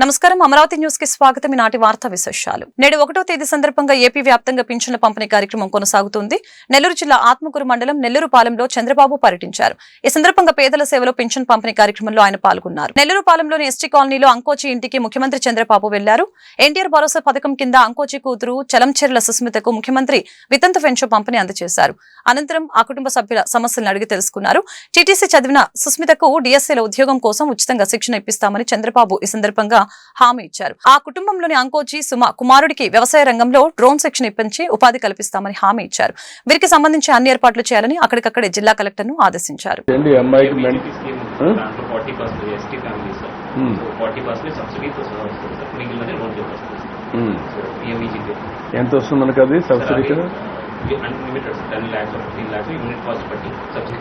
నమస్కారం అమరావతి న్యూస్ కి స్వాగతం. ఈనాటి వార్తా విశేషాలు. నేడు 1వ తేదీ సందర్భంగా ఏపీ వ్యాప్తంగా పింఛన్ల పంపిణీ కార్యక్రమం కొనసాగుతుంది. నెల్లూరు జిల్లా ఆత్మకూరు మండలం నెల్లూరు పాలెంలో చంద్రబాబు పర్యటించారు. ఈ సందర్భంగా పేదల సేవలో పింఛన్ పంపిణీ కార్యక్రమంలో ఆయన పాల్గొన్నారు. నెల్లూరు పాలెంలోని ఎస్టీ కాలనీలో అంకోచి ఇంటికి ముఖ్యమంత్రి చంద్రబాబు వెళ్లారు. ఎన్టీఆర్ భరోసా పథకం కింద అంకోచి కూతురు చలంచెర్ల సుస్మితకు ముఖ్యమంత్రి వితంతు పెన్షన్ పంపిణీ అందజేశారు. అనంతరం ఆ కుటుంబ సభ్యుల సమస్యలను అడిగి తెలుసుకున్నారు. టీటీసీ చదివిన సుస్మితకు డిఎస్సీల ఉద్యోగం కోసం ఉచితంగా శిక్షణ ఇప్పిస్తామని చంద్రబాబు ఈ సందర్భంగా హామీ ఇచ్చారు. ఆ కుటుంబంలోని అంకోచి సుమ కుమారుడికి వ్యవసాయ రంగంలో డ్రోన్ శిక్షణ ఇప్పించి ఉపాధి కల్పిస్తామని హామీ ఇచ్చారు. వీరికి సంబంధించి అన్ని ఏర్పాట్లు చేయాలని అక్కడికక్కడే జిల్లా కలెక్టర్ ను ఆదేశించారు. ఎంత వస్తుంది మనకు అది subsidy? Unlimited 10 lakhs or 15 lakhs unit cost బట్టి సబ్సిడీ.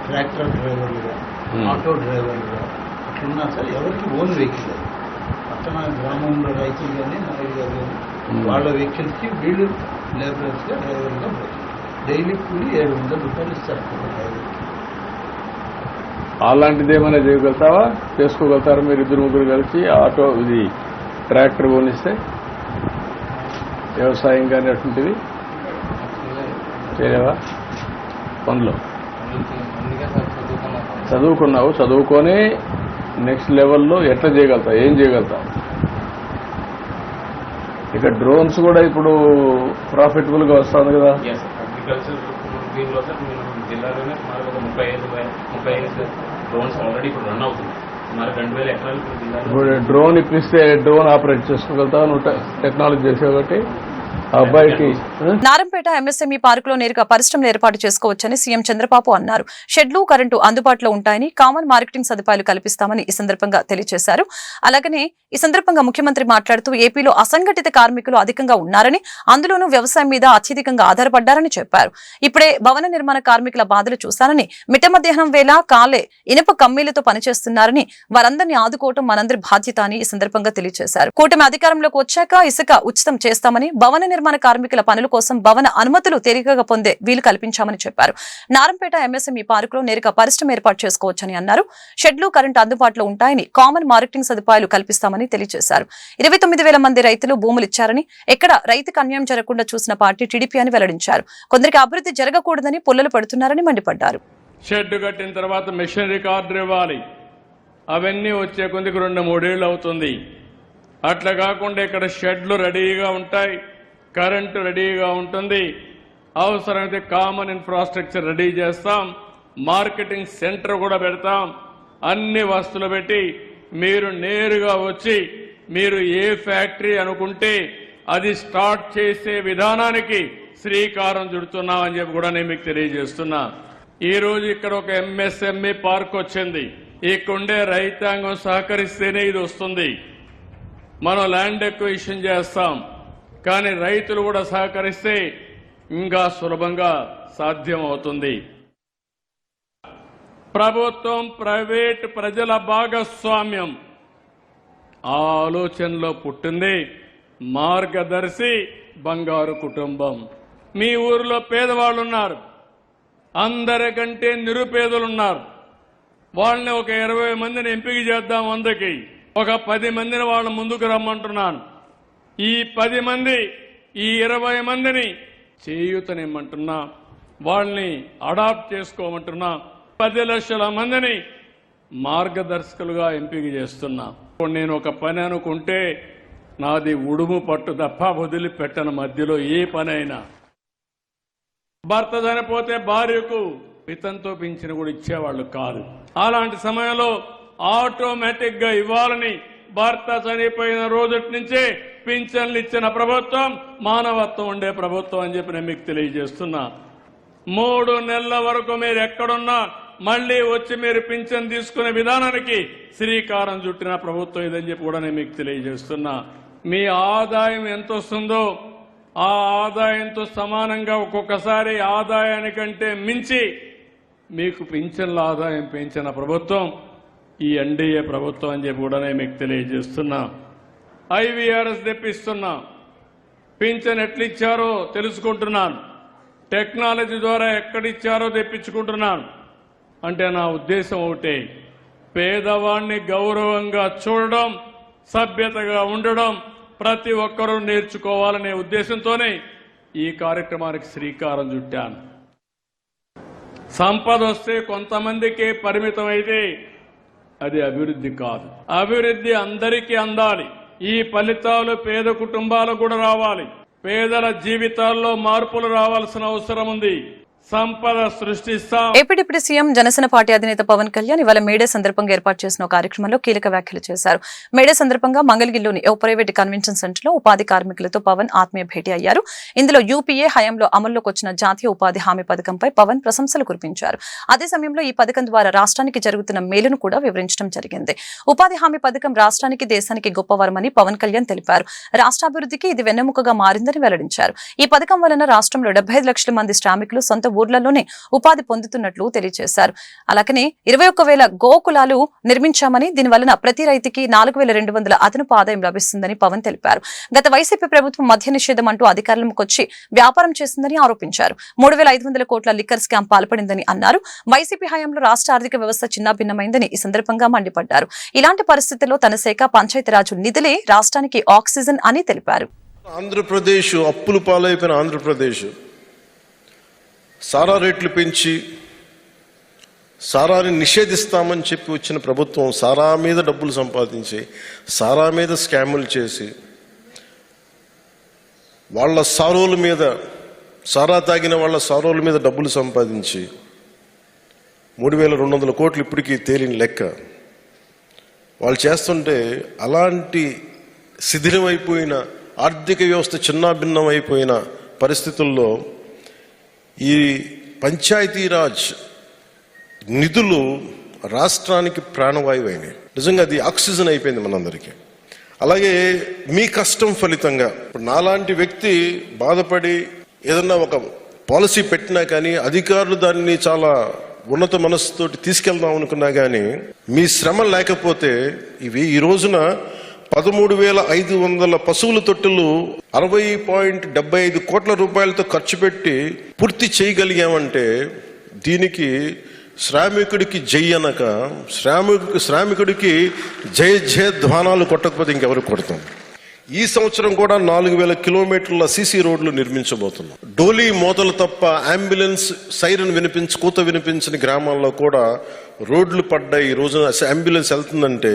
ట్రాక్టర్ డ్రైవర్లుగా, ఆటో డ్రైవర్లుగా అట్లున్నా సార్ ఎవరికి ఓన్ వెహికల్ పట్టణ గ్రామంలో రైతులు కానీ నాయుడు గారు కానీ వాళ్ళ వెహికల్స్కి వీళ్ళు లేబరర్స్గా డ్రైవర్గా పోతుంది. డైలీ కూలి 700 రూపాయలు ఇస్తారు డ్రైవర్కి. అలాంటిది ఏమైనా చేయగలుగుతావా? చేసుకోగలుగుతారా మీరు ఇద్దరు ముగ్గురు కలిసి ఆటో ఇది ట్రాక్టర్ కొనిస్తే? వ్యవసాయం కానీ అటువంటివి చేయలేవా? పనులు చదువుకున్నావు, చదువుకొని నెక్స్ట్ లెవెల్లో ఎట్లా చేయగలుగుతావు, ఏం చేయగలుగుతావు? ఇక డ్రోన్స్ కూడా ఇప్పుడు ప్రాఫిటబుల్గా వస్తుంది కదా. అగ్రికల్చర్ దీనిలో సార్ జిల్లాలోనే మనకు 35 డ్రోన్స్ ఆల్రెడీ ఇప్పుడు రన్ అవుతుంది. మరి 2000 ఎకరాలు ఇప్పుడు డ్రోన్ ఇప్పిస్తే డ్రోన్ ఆపరేట్ చేసుకోగలుగుతావు నువ్వు టెక్నాలజీ చేసే ఒకటి అబ్బాయికి. నారంపేట ఎంఎస్ఎంఈ పార్కులో నేరుగా పరిశ్రమలు ఏర్పాటు చేసుకోవచ్చని సీఎం చంద్రబాబు అన్నారు. షెడ్లు, కరెంటు అందుబాటులో ఉంటాయని, కామన్ మార్కెటింగ్ సదుపాయాలు కల్పిస్తామని ఈ సందర్భంగా తెలియజేశారు. అలాగనే ఈ సందర్భంగా ముఖ్యమంత్రి మాట్లాడుతూ ఏపీలో అసంఘటిత కార్మికులు అధికంగా ఉన్నారని, అందులోనూ వ్యవసాయం మీద అత్యధికంగా ఆధారపడ్డారని చెప్పారు. ఇప్పుడే భవన నిర్మాణ కార్మికుల బాధలు చూశానని, మిట్ట మధ్యాహ్నం వేళ కాలే ఇనుప కమ్మీలతో పనిచేస్తున్నారని, వారందరినీ ఆదుకోవటం మనందరి బాధ్యత అని ఈ సందర్భంగా తెలియజేశారు. కూటమి అధికారంలోకి వచ్చాక ఇసుక ఉచితం చేస్తామని, భవన నిర్మాణ కార్మికుల పనుల కోసం భవన అనుమతులు తేలికగా పొందే వీలు కల్పించామని చెప్పారు. నారంపేట ఎంఎస్ఎంఈ పార్కులో నేరుగా పరిశ్రమ ఏర్పాటు చేసుకోవచ్చని అన్నారు. షెడ్లు, కరెంటు అందుబాటులో ఉంటాయని, కామన్ మార్కెటింగ్ సదుపాయాలు కల్పిస్తామని తెలియజేశారు. 29,000 మంది రైతులు భూములు ఇచ్చారని, ఎక్కడ రైతుకు అన్యాయం జరగకుండా చూసిన పార్టీ టీడీపీ అని వెల్లడించారు. కొందరికి అభివృద్ధి జరగకూడదని పుల్లలు పెడుతున్నారని మండిపడ్డారు. షెడ్ కట్టిన తర్వాత మెషినరీ కార్డు ఇవ్వాలి, అవన్నీ వచ్చే కొద్దికి 2-3 ఏళ్ళు అవుతుంది. అట్లా కాకుండా ఇక్కడ షెడ్లు రెడీగా ఉంటాయి, కరెంటు రెడీగా ఉంటుంది, అవసరమైతే కామన్ ఇన్ఫ్రాస్ట్రక్చర్ రెడీ చేస్తాం, మార్కెటింగ్ సెంటర్ కూడా పెడతాం. అన్ని వస్తువులు పెట్టి మీరు నేరుగా వచ్చి మీరు ఏ ఫ్యాక్టరీ అనుకుంటే అది స్టార్ట్ చేసే విధానానికి శ్రీకారం చుడుతున్నామని చెప్పి కూడా నేను మీకు తెలియజేస్తున్నా. ఈ రోజు ఇక్కడ ఒక ఎంఎస్ఎంఈ పార్క్ వచ్చింది. ఇక్కడుండే రైతాంగం సహకరిస్తేనే ఇది వస్తుంది. మనం ల్యాండ్ ఎక్విజిషన్ చేస్తాం, కానీ రైతులు కూడా సహకరిస్తే ఇంకా సులభంగా సాధ్యం అవుతుంది. ప్రభుత్వం, ప్రైవేట్, ప్రజల భాగస్వామ్యం ఆ ఆలోచనలో పుట్టింది మార్గదర్శి బంగారు కుటుంబం. మీ ఊరిలో పేదవాళ్ళు ఉన్నారు, అందరికంటే నిరుపేదలున్నారు. వాళ్ళని ఒక 20 మందిని ఎంపిక చేద్దాం, 100కి ఒక 10 మందిని వాళ్ళ ముందుకు రమ్మంటున్నాను. ఈ 10 మంది, ఈ 20 మందిని చేయూతనిమ్మంటున్నా, వాళ్ళని అడాప్ట్ చేసుకోమంటున్నా. 10 లక్షల మందిని మార్గదర్శకులుగా ఎంపిక చేస్తున్నా. నేను ఒక పని అనుకుంటే నాది ఉడుము పట్టు తప్ప వదిలిపెట్టను మధ్యలో ఏ పనైనా. భర్త చనిపోతే భార్యకు వితంతో పింఛను కూడా ఇచ్చేవాళ్ళు కాదు. అలాంటి సమయంలో ఆటోమేటిక్ గా ఇవ్వాలని భర్త చనిపోయిన రోజటి నుంచే పింఛన్లు ఇచ్చిన ప్రభుత్వం మానవత్వం ఉండే ప్రభుత్వం అని చెప్పి నేను మీకు తెలియజేస్తున్నా. 3 నెలల వరకు మీరు ఎక్కడున్నా మళ్లీ వచ్చి మీరు పింఛన్ తీసుకునే విధానానికి శ్రీకారం చుట్టిన ప్రభుత్వం ఇదని చెప్పి కూడా నేను మీకు తెలియజేస్తున్నా. మీ ఆదాయం ఎంత వస్తుందో ఆ ఆదాయంతో సమానంగా ఒక్కొక్కసారి ఆదాయానికంటే మించి మీకు పింఛన్ల ఆదాయం పెంచిన ప్రభుత్వం ఈ ఎన్డీఏ ప్రభుత్వం అని చెప్పి కూడా నేను మీకు తెలియజేస్తున్నా. ఐవీఆర్ఎస్ తెప్పిస్తున్నా, పింఛన్ ఎట్లిచ్చారో తెలుసుకుంటున్నాను, టెక్నాలజీ ద్వారా ఎక్కడిచ్చారో తెప్పించుకుంటున్నాను. అంటే నా ఉద్దేశం ఒకటే, పేదవాణ్ణి గౌరవంగా చూడడం, సభ్యతగా ఉండడం ప్రతి ఒక్కరూ నేర్చుకోవాలనే ఉద్దేశంతోనే ఈ కార్యక్రమానికి శ్రీకారం చుట్టాను. సంపద వస్తే కొంతమందికే పరిమితం అయితే అది అభివృద్ధి కాదు. అభివృద్ధి అందరికీ అందాలి. ఈ ఫలితాలు పేద కుటుంబాలకు కూడా రావాలి. పేదల జీవితాల్లో మార్పులు రావాల్సిన అవసరం ఉంది. సంపద సృష్టిస్తాం. AP deputy CM Janasena party అధినేత పవన్ కళ్యాణ్ ఇవాళ మేడే సందర్భంగా ఏర్పాటు చేసిన కార్యక్రమంలో కీలక వ్యాఖ్యలు చేశారు. మేడే సందర్భంగా మంగళగిరిలోని ఓ ప్రైవేట్ కన్వెన్షన్ సెంటర్ లో ఉపాధి కార్మికులతో పవన్ ఆత్మీయ భేటీ అయ్యారు. ఇందులో యూపీఏ హయాంలో అమల్లోకి వచ్చిన జాతీయ ఉపాధి హామీ పథకంపై పవన్ ప్రశంసలు కురిపించారు. అదే సమయంలో ఈ పథకం ద్వారా రాష్ట్రానికి జరుగుతున్న మేలును కూడా వివరించడం జరిగింది. ఉపాధి హామీ పథకం రాష్ట్రానికి, దేశానికి గొప్పవరమని పవన్ కళ్యాణ్ తెలిపారు. రాష్ట్రాభివృద్ధికి ఇది వెన్నెముకగా మారిందని వెల్లడించారు. ఈ పథకం వలన రాష్ట్రంలో 75 లక్షల మంది శ్రామికులు సొంత ఊర్లలోనే ఉపాధి పొందుతున్నట్లు తెలియజేశారు. అలాగనే 21,000 గోకులాలు నిర్మించామని, దీనివలన ప్రతి రైతుకి 4,200 అదనపు ఆదాయం లభిస్తుందని పవన్ తెలిపారు. గత వైసీపీ ప్రభుత్వం మద్య నిషేధం అంటూ అధికారంలోకి వ్యాపారం చేసిందని ఆరోపించారు. 3,500 కోట్ల లిక్కర్ స్కామ్ పాల్పడిందని అన్నారు. వైసీపీ హయాంలో రాష్ట్ర ఆర్థిక వ్యవస్థ చిన్నాభిన్నమైందని ఈ సందర్భంగా మండిపడ్డారు. ఇలాంటి పరిస్థితుల్లో తన శాఖ పంచాయతీరాజ్ నిధులే రాష్ట్రానికి ఆక్సిజన్ అని తెలిపారు. ఆంధ్రప్రదేశ్ అప్పులు పాలైపోయిన ఆంధ్రప్రదేశ్ సారా రేట్లు పెంచి సారాని నిషేధిస్తామని చెప్పి వచ్చిన ప్రభుత్వం సారా మీద డబ్బులు సంపాదించి, సారా మీద స్కాములు చేసి, వాళ్ళ సారోల మీద, సారా తాగిన వాళ్ళ సారోల మీద డబ్బులు సంపాదించి 3,200 కోట్లు ఇప్పటికీ తేలిన లెక్క. వాళ్ళు చేస్తుంటే అలాంటి శిథిలమైపోయిన ఆర్థిక వ్యవస్థ చిన్నాభిన్నం అయిపోయిన పరిస్థితుల్లో ఈ పంచాయతీరాజ్ నిధులు రాష్ట్రానికి ప్రాణవాయువు అయినాయి. నిజంగా అది ఆక్సిజన్ అయిపోయింది మనందరికీ. అలాగే మీ కష్టం ఫలితంగా ఇప్పుడు నాలాంటి వ్యక్తి బాధపడి ఏదన్నా ఒక పాలసీ పెట్టినా కానీ అధికారులు దాన్ని చాలా ఉన్నత మనస్సుతోటి తీసుకెళ్దాం అనుకున్నా కానీ మీ శ్రమ లేకపోతే ఇవి ఈ రోజున 13,500 పశువుల తొట్టులు 60.75 కోట్ల రూపాయలతో ఖర్చు పెట్టి పూర్తి చేయగలిగామంటే దీనికి శ్రామికుడికి జై అనక, శ్రామికుడికి జయ జయధ్వానాలు కొట్టకపోతే ఇంకెవరు కొడతాం. ఈ సంవత్సరం కూడా 4,000 కిలోమీటర్ల సీసీ రోడ్లు నిర్మించబోతున్నాం. డోలీ మోతలు తప్ప అంబులెన్స్ సైరన్ కూత వినిపించిన గ్రామాల్లో కూడా రోడ్లు పడ్డాయి. ఈ రోజున అంబులెన్స్ వెళ్తుందంటే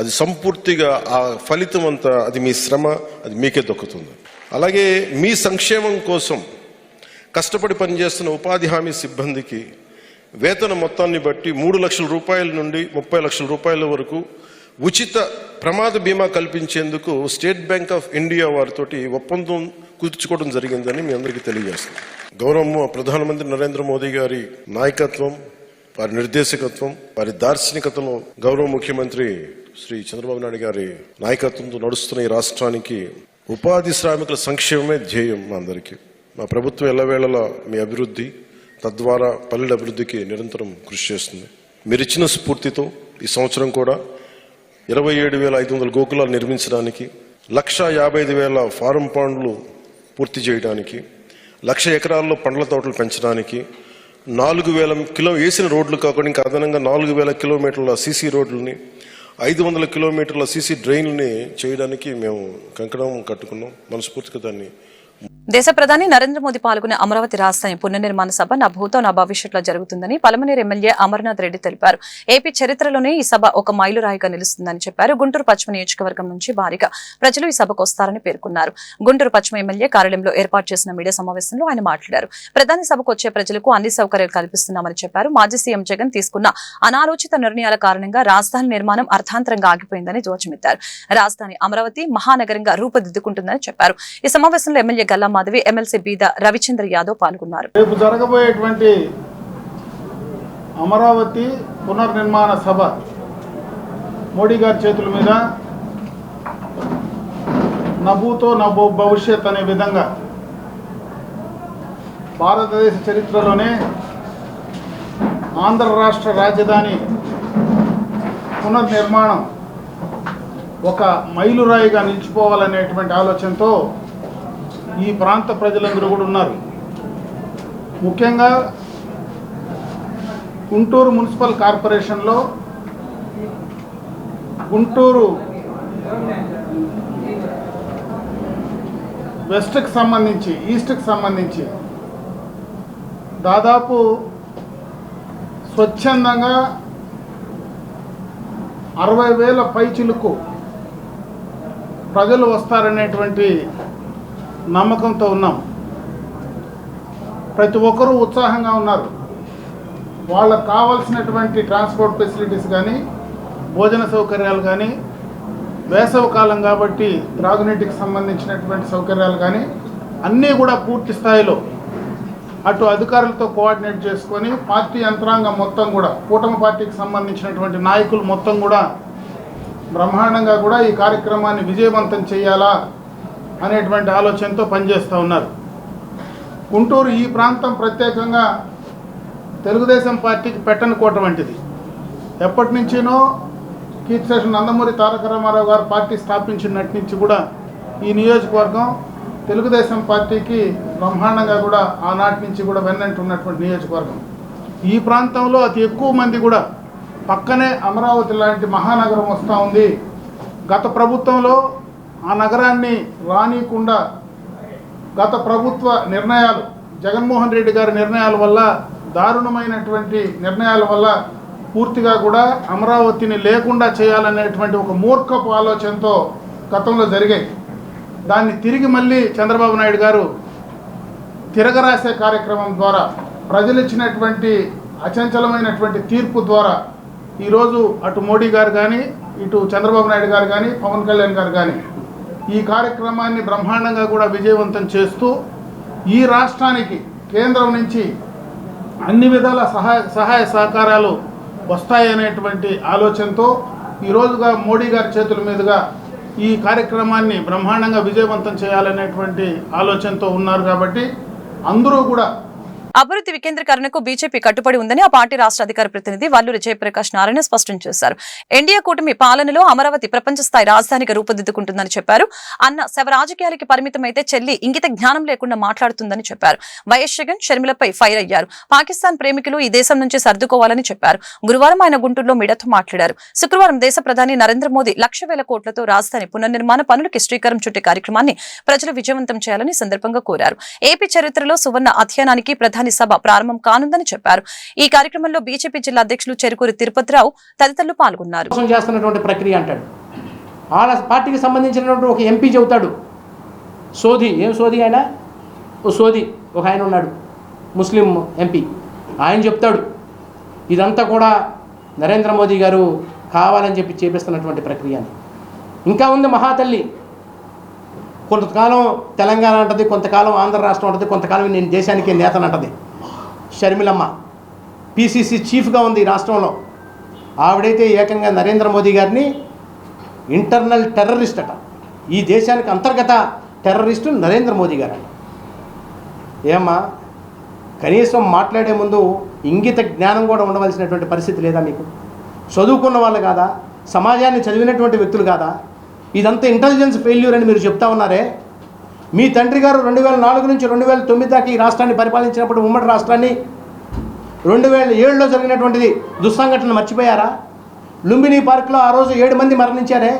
అది సంపూర్తిగా ఆ ఫలితం అంతా అది మీ శ్రమ, అది మీకే దొక్కుతుంది. అలాగే మీ సంక్షేమం కోసం కష్టపడి పనిచేస్తున్న ఉపాధి హామీ సిబ్బందికి వేతన మొత్తాన్ని బట్టి 3 లక్షల రూపాయల నుండి 30 లక్షల రూపాయల వరకు ఉచిత ప్రమాద బీమా కల్పించేందుకు స్టేట్ బ్యాంక్ ఆఫ్ ఇండియా వారితోటి ఒప్పందం కుదుర్చుకోవడం జరిగిందని మీ అందరికీ తెలియజేస్తుంది. గౌరవ ప్రధానమంత్రి నరేంద్ర మోదీ గారి నాయకత్వం, వారి నిర్దేశకత్వం, వారి దార్శనికతలో గౌరవ ముఖ్యమంత్రి శ్రీ చంద్రబాబు నాయుడు గారి నాయకత్వంతో నడుస్తున్న ఈ రాష్ట్రానికి ఉపాధి శ్రామికుల సంక్షేమమే ధ్యేయం. మా అందరికీ మా ప్రభుత్వం ఎల్లవేళలా మీ అభివృద్ధి, తద్వారా పల్లెల అభివృద్ధికి నిరంతరం కృషి చేస్తుంది. మీరిచ్చిన స్ఫూర్తితో ఈ సంవత్సరం కూడా 27,500 గోకులాలు నిర్మించడానికి, 1,55,000 ఫారం పాండ్లు పూర్తి చేయడానికి, 1,00,000 ఎకరాల్లో పండ్ల తోటలు పెంచడానికి, 4,000 వేసిన రోడ్లు కాకుండా ఇంకా అదనంగా 4,000 కిలోమీటర్ల సీసీ రోడ్లని, 500 కిలోమీటర్ల సీసీ డ్రైన్లని చేయడానికి మేము కంకణం కట్టుకున్నాం. మనస్ఫూర్తిగా దాన్ని దేశ ప్రధాని నరేంద్ర మోదీ పాల్గొనే అమరావతి రాజధాని పునర్నిర్మాణ సభ నా భూతో నా భవిష్యత్తులో జరుగుతుందని పలమనేరు ఎమ్మెల్యే అమర్నాథ్ రెడ్డి తెలిపారు. ఏపీ చరిత్రలోనే ఈ సభ ఒక మైలురాయిగా నిలుస్తుందని చెప్పారు. గుంటూరు పశ్చిమ నియోజకవర్గం నుంచి భారీగా ప్రజలు ఈ సభకు వస్తారని పేర్కొన్నారు. గుంటూరు పశ్చిమ ఎమ్మెల్యే కార్యాలయంలో ఏర్పాటు చేసిన మీడియా సమావేశంలో ఆయన మాట్లాడారు. ప్రధాని సభకు వచ్చే ప్రజలకు అన్ని సౌకర్యాలు కల్పిస్తున్నామని చెప్పారు. మాజీ సీఎం జగన్ తీసుకున్న అనాలోచిత నిర్ణయాల కారణంగా రాజధాని నిర్మాణం అర్థాంతరంగా ఆగిపోయిందని ధ్వజమెత్తారు. రాజధాని అమరావతి మహానగరంగా రూపుదిద్దుకుంటుందని చెప్పారు. ఈ సమావేశంలో ఎమ్మెల్యే గల్లా మాధవి, ఎమ్మెల్సీ బీద రవిచంద్ర యాదవ్ పాల్గొన్నారు. రేపు జరగబోయేటువంటి అమరావతి పునర్నిర్మాణ సభ మోడీ గారి చేతుల మీద నభూతో నభో భవిష్యత్ అనే విధంగా భారతదేశ చరిత్రలోనే ఆంధ్ర రాష్ట్ర రాజధాని పునర్నిర్మాణం ఒక మైలురాయిగా నిలిచిపోవాలనేటువంటి ఆలోచనతో ఈ ప్రాంత ప్రజలందరూ కూడా ఉన్నారు. ముఖ్యంగా గుంటూరు మున్సిపల్ కార్పొరేషన్లో గుంటూరు వెస్ట్కి సంబంధించి ఈస్ట్కి సంబంధించి దాదాపు స్వచ్ఛందంగా 60,000 పైచిలుకు ప్రజలు వస్తారనేటువంటి నమ్మకంతో ఉన్నాం. ప్రతి ఒక్కరూ ఉత్సాహంగా ఉన్నారు. వాళ్ళకు కావాల్సినటువంటి ట్రాన్స్పోర్ట్ ఫెసిలిటీస్ కానీ, భోజన సౌకర్యాలు కానీ, వేసవి కాలం కాబట్టి త్రాగునీటికి సంబంధించినటువంటి సౌకర్యాలు కానీ అన్నీ కూడా పూర్తి స్థాయిలో అటు అధికారులతో కోఆర్డినేట్ చేసుకొని పార్టీ యంత్రాంగం మొత్తం కూడా, కూటమి పార్టీకి సంబంధించినటువంటి నాయకులు మొత్తం కూడా బ్రహ్మాండంగా కూడా ఈ కార్యక్రమాన్ని విజయవంతం చేయాలా అనేటువంటి ఆలోచనతో పనిచేస్తూ ఉన్నారు. గుంటూరు ఈ ప్రాంతం ప్రత్యేకంగా తెలుగుదేశం పార్టీకి పెట్టని కోట వంటిది. ఎప్పటి నుంచినో కీర్తిశేషులు నందమూరి తారక రామారావు గారు పార్టీ స్థాపించినటి నుంచి కూడా ఈ నియోజకవర్గం తెలుగుదేశం పార్టీకి బ్రహ్మాండంగా కూడా ఆనాటి నుంచి కూడా వెన్నంటున్నటువంటి నియోజకవర్గం. ఈ ప్రాంతంలో అతి ఎక్కువ మంది కూడా పక్కనే అమరావతి లాంటి మహానగరం వస్తూ ఉంది. గత ప్రభుత్వంలో ఆ నగరాన్ని రానియకుండా గత ప్రభుత్వ నిర్ణయాలు, జగన్మోహన్ రెడ్డి గారి నిర్ణయాల వల్ల, దారుణమైనటువంటి నిర్ణయాల వల్ల పూర్తిగా కూడా అమరావతిని లేకుండా చేయాలనేటువంటి ఒక మూర్ఖపు ఆలోచనతో గతంలో జరిగాయి. దాన్ని తిరిగి మళ్ళీ చంద్రబాబు నాయుడు గారు తిరగరాసే కార్యక్రమం ద్వారా, ప్రజలు ఇచ్చినటువంటి అచంచలమైనటువంటి తీర్పు ద్వారా ఈరోజు అటు మోడీ గారు కానీ, ఇటు చంద్రబాబు నాయుడు గారు కానీ, పవన్ కళ్యాణ్ గారు కానీ ఈ కార్యక్రమాన్ని బ్రహ్మాండంగా కూడా విజయవంతం చేస్తూ ఈ రాష్ట్రానికి కేంద్రం నుంచి అన్ని విధాల సహాయ సహకారాలు వస్తాయనేటువంటి ఆలోచనతో ఈరోజుగా మోడీ గారి చేతుల మీదుగా ఈ కార్యక్రమాన్ని బ్రహ్మాండంగా విజయవంతం చేయాలనేటువంటి ఆలోచనతో ఉన్నారు. కాబట్టి అందరూ కూడా అభివృద్ధి వికేంద్రీకరణకు బీజేపీ కట్టుబడి ఉందని ఆ పార్టీ రాష్ట్ర అధికార ప్రతినిధి వల్లూరి జయప్రకాష్ నారాయణ స్పష్టం చేశారు. ఎన్డీఏ కూటమి పాలనలో అమరావతి ప్రపంచ స్థాయి రాజధానిగా రూపుదిద్దుకుంటుందని చెప్పారు. అన్న శవ రాజకీయాలకి పరిమితమైతే చెల్లి ఇంగిత జ్ఞానం లేకుండా మాట్లాడుతుందని చెప్పారు. వైఎస్ జగన్ షర్మిలపై ఫైర్ అయ్యారు. పాకిస్తాన్ ప్రేమికులు ఈ దేశం నుంచి సర్దుకోవాలని చెప్పారు. గురువారం ఆయన గుంటూరులో మీడియాతో మాట్లాడారు. శుక్రవారం దేశ ప్రధాని నరేంద్ర మోదీ 1,00,000 కోట్లతో రాజధాని పునర్నిర్మాణ పనులకి శ్రీకారం చుట్టే కార్యక్రమాన్ని ప్రజలు విజయవంతం చేయాలని సందర్భంగా కోరారు. ఏపీ చరిత్రలో సువర్ణ అధ్యయనానికి ప్రధాని సభ ప్రారంభం కానుందని చెప్పారు. ఈ కార్యక్రమంలో బీజేపీ జిల్లా అధ్యక్షులు చెరుకూరి తిరుపతిరావు తదితరులు పాల్గొన్నారు. చేస్తున్నటువంటి ప్రక్రియ అంటాడు. వాళ్ళ పార్టీకి సంబంధించినటువంటి ఒక ఎంపీ చెబుతాడు సోది. ఏం సోది? ఆయన ఓ సోది ఒక ఆయన ఉన్నాడు, ముస్లిం ఎంపీ. ఆయన చెప్తాడు ఇదంతా కూడా నరేంద్ర మోదీ గారు కావాలని చెప్పి చేపిస్తున్నటువంటి ప్రక్రియ అని. ఇంకా ఉంది మహాతల్లి. కొంతకాలం తెలంగాణ అంటది, కొంతకాలం ఆంధ్ర రాష్ట్రం అంటది, కొంతకాలం నేను దేశానికి నేతను అంటది. షర్మిలమ్మ పిసిసి చీఫ్గా ఉంది ఈ రాష్ట్రంలో. ఆవిడైతే ఏకంగా నరేంద్ర మోదీ గారిని ఇంటర్నల్ టెర్రరిస్ట్ అట. ఈ దేశానికి అంతర్గత టెర్రరిస్టు నరేంద్ర మోదీ గారు. ఏమ్మా, కనీసం మాట్లాడే ముందు ఇంగిత జ్ఞానం కూడా ఉండవలసినటువంటి పరిస్థితి లేదా మీకు? చదువుకున్న వాళ్ళు కాదా? సమాజాన్ని చదివినటువంటి వ్యక్తులు కాదా? ఇదంతా ఇంటెలిజెన్స్ ఫెయిల్యూర్ అని మీరు చెప్తా ఉన్నారే. మీ తండ్రి గారు 2004 నుంచి 2009 దాకా ఈ రాష్ట్రాన్ని పరిపాలించినప్పుడు, ఉమ్మడి రాష్ట్రాన్ని 2007లో జరిగినటువంటిది దుస్సంఘటన మర్చిపోయారా? లుంబినీ పార్క్లో ఆ రోజు 7 మంది మరణించారే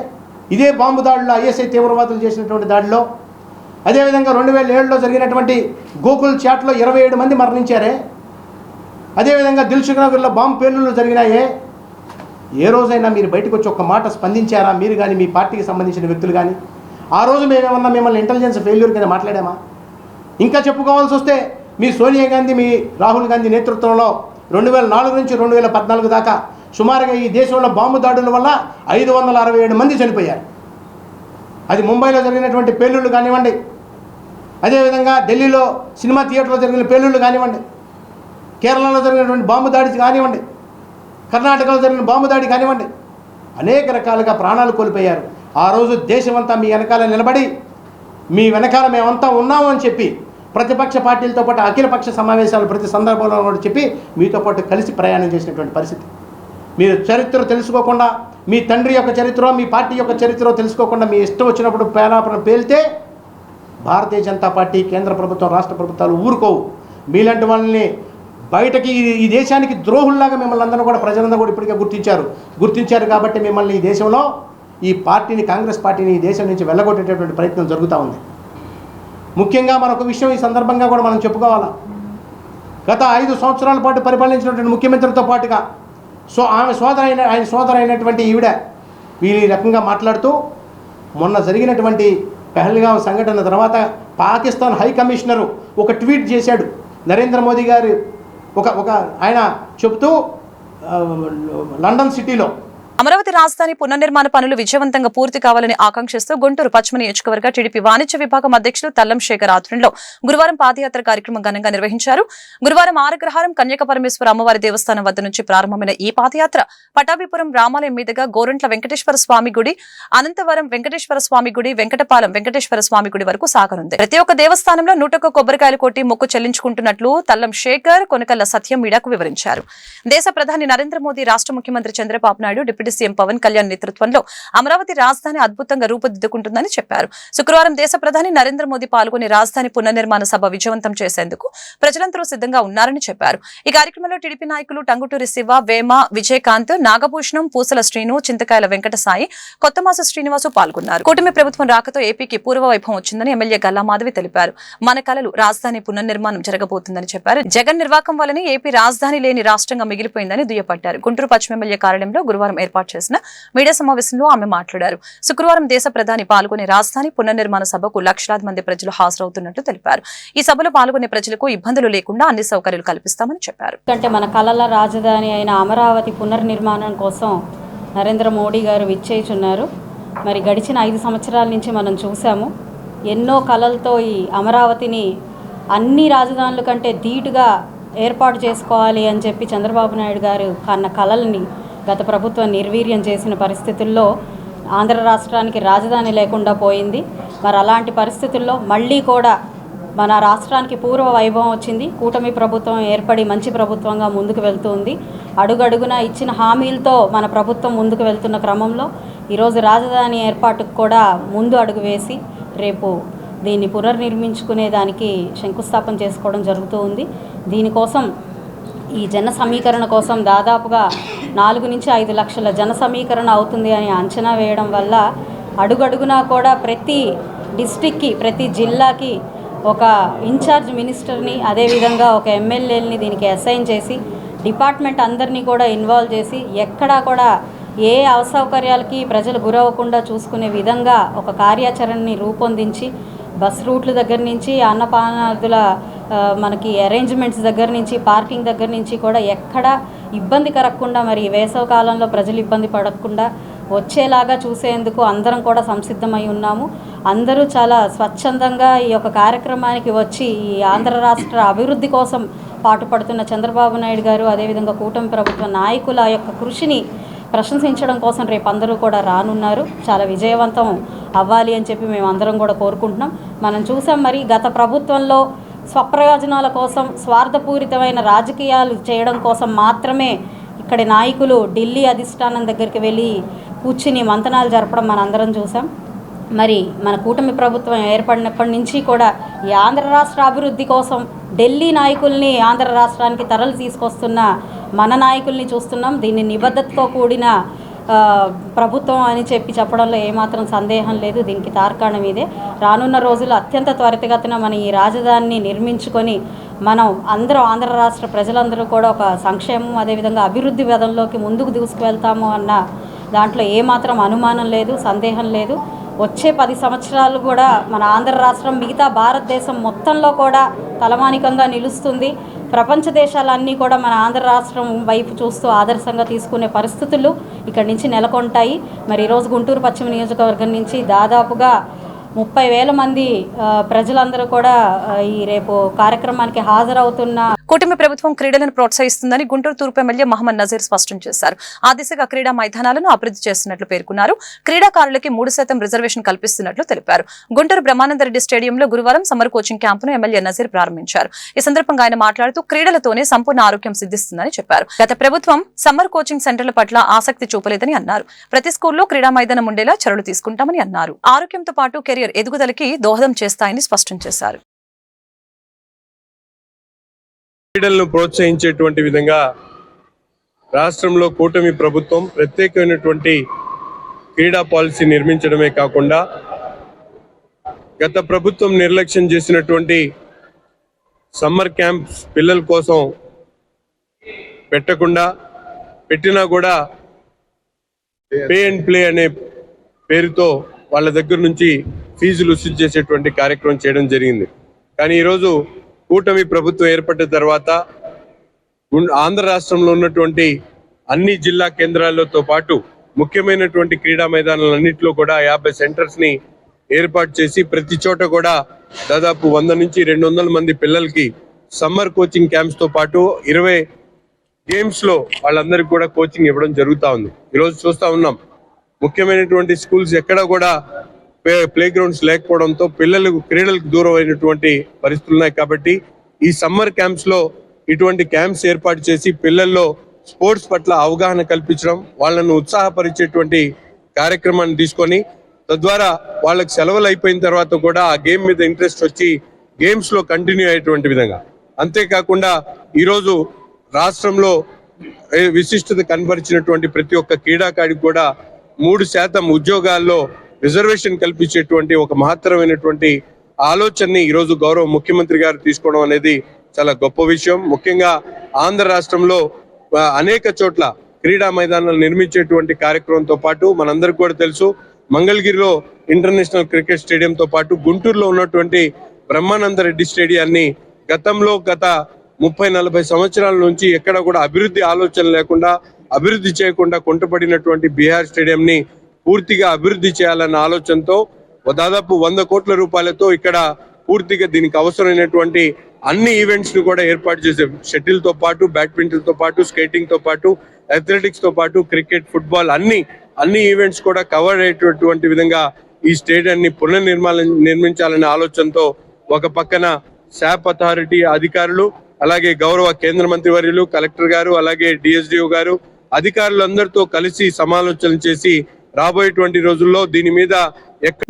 ఇదే బాంబు దాడిలో, ఐఎస్ఐ తీవ్రవాదులు చేసినటువంటి దాడిలో. అదేవిధంగా 2007లో జరిగినటువంటి గోకుల్ చాట్లో 27 మంది మరణించారే. అదేవిధంగా దిల్సుఖ్ నగర్లో బాంబు పేలుళ్ళు జరిగినాయే. ఏ రోజైనా మీరు బయటకు వచ్చి ఒక్క మాట స్పందించారా? మీరు కానీ, మీ పార్టీకి సంబంధించిన వ్యక్తులు కానీ. ఆ రోజు మేమేమన్నా మిమ్మల్ని ఇంటెలిజెన్స్ ఫెయిల్యూర్ కింద మాట్లాడామా? ఇంకా చెప్పుకోవాల్సి వస్తే మీ సోనియా గాంధీ, మీ రాహుల్ గాంధీ నేతృత్వంలో 2004 నుంచి 2014 దాకా సుమారుగా ఈ దేశంలో బాంబు దాడుల వల్ల 567 మంది చనిపోయారు. అది ముంబైలో జరిగినటువంటి పేలుళ్ళు కానివ్వండి, అదేవిధంగా ఢిల్లీలో సినిమా థియేటర్లో జరిగిన పేలుళ్ళు కానివ్వండి, కేరళలో జరిగినటువంటి బాంబు దాడి కానివ్వండి, కర్ణాటకలో జరిగిన బాంబు దాడి కానివ్వండి, అనేక రకాలుగా ప్రాణాలు కోల్పోయారు. ఆ రోజు దేశమంతా మీ వెనకాల నిలబడి, మీ వెనకాల మేమంతా ఉన్నాము అని చెప్పి ప్రతిపక్ష పార్టీలతో పాటు అఖిలపక్ష సమావేశాలు ప్రతి సందర్భంలో కూడా చెప్పి మీతో పాటు కలిసి ప్రయాణం చేసినటువంటి పరిస్థితి. మీరు చరిత్ర తెలుసుకోకుండా, మీ తండ్రి యొక్క చరిత్ర, మీ పార్టీ యొక్క చరిత్ర తెలుసుకోకుండా మీ ఇష్టం వచ్చినప్పుడు పేలాపన పేలితే భారతీయ జనతా పార్టీ, కేంద్ర ప్రభుత్వం, రాష్ట్ర ప్రభుత్వాలు ఊరుకోవు. మీలాంటి వాళ్ళని బయటకి ఈ దేశానికి ద్రోహుల్లాగా మిమ్మల్ని అందరూ కూడా ప్రజలందరూ కూడా ఇప్పటికే గుర్తించారు కాబట్టి మిమ్మల్ని ఈ దేశంలో ఈ పార్టీని, కాంగ్రెస్ పార్టీని ఈ దేశం నుంచి వెళ్ళగొట్టేటటువంటి ప్రయత్నం జరుగుతూ ఉంది. ముఖ్యంగా మరొక విషయం ఈ సందర్భంగా కూడా మనం చెప్పుకోవాలా. గత 5 సంవత్సరాల పాటు పరిపాలించినటువంటి ముఖ్యమంత్రితో పాటుగా ఆయన సోదరు అయినటువంటి ఈవిడ వీళ్ళు ఈ రకంగా మాట్లాడుతూ మొన్న జరిగినటువంటి పెహల్గాం సంఘటన తర్వాత పాకిస్తాన్ హై కమిషనరు ఒక ట్వీట్ చేశాడు. నరేంద్ర మోదీ గారు ఒక ఆయన చెబుతూ లండన్ సిటీలో అమరావతి రాజధాని పునర్నిర్మాణ పనులు విజయవంతంగా పూర్తి కావాలని ఆకాంక్షిస్తూ గుంటూరు పశ్చిమ నియోజకవర్గ టీడీపీ వాణిజ్య విభాగం అధ్యక్షులు తల్లం శేఖర్ ఆధ్వర్యంలో గురువారం పాదయాత్ర కార్యక్రమం ఘనంగా నిర్వహించారు. గురువారం ఆరగ్రహారం కన్యక పరమేశ్వర అమ్మవారి దేవస్థానం వద్ద నుంచి ప్రారంభమైన ఈ పాదయాత్ర పటాభిపురం రామాలయం మీదుగా గోరంట్ల వెంకటేశ్వర స్వామి గుడి, అనంతవరం వెంకటేశ్వర స్వామి గుడి, వెంకటపాలెం వెంకటేశ్వర స్వామి గుడి వరకు సాగనుంది. ప్రతి ఒక్క దేవస్థానంలో 101 కొబ్బరికాయలు కొట్టి మొక్కు చెల్లించుకుంటున్నట్లు తల్లం శేఖర్ కొనకల్ల సత్యం మీడియాకు వివరించారు. దేశ ప్రధాని నరేంద్ర మోదీ, రాష్ట్ర ముఖ్యమంత్రి చంద్రబాబు నాయుడు, డిప్యూటీ సీఎం పవన్ కళ్యాణ్ నేతృత్వంలో అమరావతి రాజధాని అద్భుతంగా రూపుదిద్దుకుంటుందని చెప్పారు. శుక్రవారం దేశ ప్రధాని నరేంద్ర మోదీ పాల్గొని రాజధాని పునర్నిర్మాణ సభ విజయవంతం చేసేందుకు ప్రజలందరూ సిద్ధంగా ఉన్నారని చెప్పారు. ఈ కార్యక్రమంలో టీడీపీ నాయకులు టంగుటూరి శివ, వేమ, విజయకాంత్, నాగభూషణం, పూసల శ్రీను, చింతకాయల వెంకట సాయి, కొత్తమాస శ్రీనివాసు పాల్గొన్నారు. కూటమి ప్రభుత్వం రాకతో ఏపీకి పూర్వ వైభవం వచ్చిందని ఎమ్మెల్యే గల్లా మాధవి తెలిపారు. మన కలలు రాజధాని పునర్నిర్మాణం జరగబోతుందని చెప్పారు. జగన్ నిర్వాకం వల్లనే ఏపీ రాజధాని లేని రాష్ట్రంగా మిగిలిపోయిందని దుయ్యపట్టారు. గుంటూరు పశ్చిమ ఎమ్మెల్యే కార్యాలయంలో గురువారం ఏర్పాటు చేసిన మీడియా సమావేశంలో ఆమె మాట్లాడారు. శుక్రవారం దేశ ప్రధాని పాల్గొనే రాజధాని పునర్నిర్మాణ సభకు లక్షలాది మంది ప్రజలు హాజరవుతున్నట్టు తెలిపారు. ఈ సభలో పాల్గొనే ప్రజలకు ఇబ్బందులు లేకుండా అన్ని సౌకర్యాలు కల్పిస్తామని చెప్పారు. మన కలల రాజధాని అయిన అమరావతి పునర్నిర్మాణం కోసం నరేంద్ర మోడీ గారు విచ్చేయుచున్నారు. మరి గడిచిన 5 సంవత్సరాల నుంచి మనం చూసాము. ఎన్నో కలలతో ఈ అమరావతిని అన్ని రాజధానుల కంటే ధీటుగా ఏర్పాటు చేసుకోవాలి అని చెప్పి చంద్రబాబు నాయుడు గారు కన్న కలల్ని గత ప్రభుత్వం నిర్వీర్యం చేసిన పరిస్థితుల్లో ఆంధ్ర రాష్ట్రానికి రాజధాని లేకుండా పోయింది. మరి అలాంటి పరిస్థితుల్లో మళ్ళీ కూడా మన రాష్ట్రానికి పూర్వ వైభవం వచ్చింది. కూటమి ప్రభుత్వం ఏర్పడి మంచి ప్రభుత్వంగా ముందుకు వెళ్తుంది. అడుగడుగున ఇచ్చిన హామీలతో మన ప్రభుత్వం ముందుకు వెళ్తున్న క్రమంలో ఈరోజు రాజధాని ఏర్పాటుకు కూడా ముందు అడుగు వేసి రేపు దీన్ని పునర్నిర్మించుకునే దానికి శంకుస్థాపన చేసుకోవడం జరుగుతూ ఉంది. దీనికోసం ఈ జన సమీకరణ కోసం దాదాపుగా 4 నుంచి 5 లక్షల జన సమీకరణ అవుతుంది అని అంచనా వేయడం వల్ల అడుగడుగునా కూడా ప్రతి డిస్ట్రిక్ట్కి, ప్రతి జిల్లాకి ఒక ఇన్ఛార్జ్ మినిస్టర్ని, అదేవిధంగా ఒక ఎమ్మెల్యేలని దీనికి అసైన్ చేసి డిపార్ట్మెంట్ అందరినీ కూడా ఇన్వాల్వ్ చేసి ఎక్కడా కూడా ఏ అసౌకర్యాలకి ప్రజలు గురవ్వకుండా చూసుకునే విధంగా ఒక కార్యాచరణని రూపొందించి బస్ రూట్ల దగ్గర నుంచి అన్నపానాదుల మనకి అరేంజ్మెంట్స్ దగ్గర నుంచి పార్కింగ్ దగ్గర నుంచి కూడా ఎక్కడ ఇబ్బంది కలగకుండా, మరి వేసవి కాలంలో ప్రజలు ఇబ్బంది పడకుండా వచ్చేలాగా చూసేందుకు అందరం కూడా సంసిద్ధమై ఉన్నాము. అందరూ చాలా స్వచ్ఛందంగా ఈ యొక్క కార్యక్రమానికి వచ్చి ఈ ఆంధ్ర రాష్ట్ర అభివృద్ధి కోసం పాటుపడుతున్న చంద్రబాబు నాయుడు గారు, అదేవిధంగా కూటమి ప్రభుత్వ నాయకుల యొక్క కృషిని ప్రశంసించడం కోసం రేపు అందరూ కూడా రానున్నారు. చాలా విజయవంతం అవ్వాలి అని చెప్పి మేము అందరం కూడా కోరుకుంటున్నాం. మనం చూసాం, మరి గత ప్రభుత్వంలో స్వప్రయోజనాల కోసం స్వార్థపూరితమైన రాజకీయాలు చేయడం కోసం మాత్రమే ఇక్కడి నాయకులు ఢిల్లీ అధిష్టానం దగ్గరికి వెళ్ళి కూర్చుని మంతనాలు జరపడం మనందరం చూసాం. మరి మన కూటమి ప్రభుత్వం ఏర్పడినప్పటి నుంచి కూడా ఈ ఆంధ్ర రాష్ట్ర అభివృద్ధి కోసం ఢిల్లీ నాయకుల్ని ఆంధ్ర రాష్ట్రానికి తరలి తీసుకొస్తున్న మన నాయకుల్ని చూస్తున్నాం. దీన్ని నిబద్ధతతో కూడిన ప్రభుత్వం అని చెప్పడంలో ఏమాత్రం సందేహం లేదు. దీనికి తార్కాణం ఇదే. రానున్న రోజుల్లో అత్యంత త్వరితగతిన మనం ఈ రాజధానిని నిర్మించుకొని మనం అందరూ ఆంధ్ర రాష్ట్ర ప్రజలందరూ కూడా ఒక సంక్షేమం, అదేవిధంగా అభివృద్ధి పదంలోకి ముందుకు దూసుకువెళ్తాము అన్న దాంట్లో ఏమాత్రం అనుమానం లేదు, సందేహం లేదు. వచ్చే 10 సంవత్సరాలు కూడా మన ఆంధ్ర రాష్ట్రం మిగతా భారతదేశం మొత్తంలో కూడా తలమానికంగా నిలుస్తుంది. ప్రపంచ దేశాలన్నీ కూడా మన ఆంధ్ర రాష్ట్రం వైపు చూస్తూ ఆదర్శంగా తీసుకునే పరిస్థితులు ఇక్కడి నుంచి నెలకొంటాయి. మరి ఈరోజు గుంటూరు పశ్చిమ నియోజకవర్గం నుంచి దాదాపుగా 30,000 మంది ప్రజలందరూ కూడా ఈ రేపు కార్యక్రమానికి హాజరవుతున్న కూటమి ప్రభుత్వం క్రీడలను ప్రోత్సహిస్తుందని గుంటూరు తూర్పు ఎమ్మెల్యే మహమ్మద్ నజీర్ స్పష్టం చేశారు. ఆ దిశగా క్రీడా మైదానాలను అభివృద్ధి చేస్తున్నట్లు పేర్కొన్నారు. క్రీడాకారులకి 3% రిజర్వేషన్ కల్పిస్తున్నట్లు తెలిపారు. గుంటూరు బ్రహ్మానందరెడ్డి స్టేడియంలో గురువారం సమ్మర్ కోచింగ్ క్యాంపును ఎమ్మెల్యే నజీర్ ప్రారంభించారు. ఈ సందర్భంగా ఆయన మాట్లాడుతూ క్రీడలతోనే సంపూర్ణ ఆరోగ్యం సిద్ధిస్తుందని చెప్పారు. గత ప్రభుత్వం సమ్మర్ కోచింగ్ సెంటర్ల పట్ల ఆసక్తి చూపలేదని అన్నారు. ప్రతి స్కూల్లో క్రీడా మైదానం ఉండేలా చర్యలు తీసుకుంటామని అన్నారు. ఆరోగ్యంతో పాటు కెరియర్ ఎదుగుదలకి దోహదం చేస్తాయని స్పష్టం చేశారు. క్రీడలను ప్రోత్సహించేటువంటి విధంగా రాష్ట్రంలో కూటమి ప్రభుత్వం ప్రత్యేకమైనటువంటి క్రీడా పాలసీ నిర్మించడమే కాకుండా గత ప్రభుత్వం నిర్లక్ష్యం చేసినటువంటి సమ్మర్ క్యాంప్స్ పిల్లల కోసం పెట్టకుండా పెట్టినా కూడా పే అండ్ ప్లే అనే పేరుతో వాళ్ళ దగ్గర నుంచి ఫీజులు వసూలు చేసేటువంటి కార్యక్రమం చేయడం జరిగింది. కానీ ఈరోజు కూటమి ప్రభుత్వం ఏర్పడిన తర్వాత ఆంధ్ర రాష్ట్రంలో ఉన్నటువంటి అన్ని జిల్లా కేంద్రాలతో పాటు ముఖ్యమైనటువంటి క్రీడా మైదానాలన్నింటిలో కూడా 50 సెంటర్స్ ని ఏర్పాటు చేసి ప్రతి చోట కూడా దాదాపు 100 నుంచి 200 మంది పిల్లలకి సమ్మర్ కోచింగ్ క్యాంప్స్ తో పాటు 20 గేమ్స్ లో వాళ్ళందరికీ కూడా కోచింగ్ ఇవ్వడం జరుగుతూ ఉంది. ఈరోజు చూస్తా ఉన్నాం ముఖ్యమైనటువంటి స్కూల్స్ ఎక్కడ కూడా ప్లే గ్రౌండ్స్ లేకపోవడంతో పిల్లలకు క్రీడలకు దూరం అయినటువంటి పరిస్థితులు ఉన్నాయి. కాబట్టి ఈ సమ్మర్ క్యాంప్స్ లో ఇటువంటి క్యాంప్స్ ఏర్పాటు చేసి పిల్లల్లో స్పోర్ట్స్ పట్ల అవగాహన కల్పించడం, వాళ్ళను ఉత్సాహపరిచేటువంటి కార్యక్రమాన్ని తీసుకొని తద్వారా వాళ్ళకి సెలవులు అయిపోయిన తర్వాత కూడా ఆ గేమ్ మీద ఇంట్రెస్ట్ వచ్చి గేమ్స్ లో కంటిన్యూ అయ్యేటువంటి విధంగా. అంతేకాకుండా ఈరోజు రాష్ట్రంలో విశిష్టత కనబరిచినటువంటి ప్రతి ఒక్క క్రీడాకాడికి కూడా 3% ఉద్యోగాల్లో రిజర్వేషన్ కల్పించేటువంటి ఒక మహత్తరమైనటువంటి ఆలోచనని ఈరోజు గౌరవ ముఖ్యమంత్రి గారు తీసుకోవడం అనేది చాలా గొప్ప విషయం. ముఖ్యంగా ఆంధ్ర రాష్ట్రంలో అనేక చోట్ల క్రీడా మైదానాలు నిర్మించేటువంటి కార్యక్రమంతో పాటు మనందరికీ కూడా తెలుసు మంగళగిరిలో ఇంటర్నేషనల్ క్రికెట్ స్టేడియంతో పాటు గుంటూరులో ఉన్నటువంటి బ్రహ్మానందరెడ్డి స్టేడియాన్ని గతంలో గత 30-40 సంవత్సరాల నుంచి ఎక్కడ కూడా అభివృద్ధి ఆలోచన లేకుండా అభివృద్ధి చేయకుండా కుంటపడినటువంటి బీహార్ స్టేడియంని పూర్తిగా అభివృద్ధి చేయాలన్న ఆలోచనతో దాదాపు 100 కోట్ల రూపాయలతో ఇక్కడ పూర్తిగా దీనికి అవసరమైనటువంటి అన్ని ఈవెంట్స్ ను కూడా ఏర్పాటు చేసే షటిల్ తో పాటు బ్యాడ్మింటన్ తో పాటు స్కేటింగ్ తో పాటు అథ్లెటిక్స్ తో పాటు క్రికెట్ ఫుట్బాల్ అన్ని ఈవెంట్స్ కూడా కవర్ అయ్యేటటువంటి విధంగా ఈ స్టేడియాన్ని నిర్మించాలనే ఆలోచనతో ఒక పక్కన శాప్ అథారిటీ అధికారులు అలాగే గౌరవ కేంద్ర మంత్రి వర్యులు కలెక్టర్ గారు అలాగే డిఎస్డిఓ గారు అధికారులందరితో కలిసి సమాలోచన చేసి రాబోయేటువంటి రోజుల్లో దీని మీద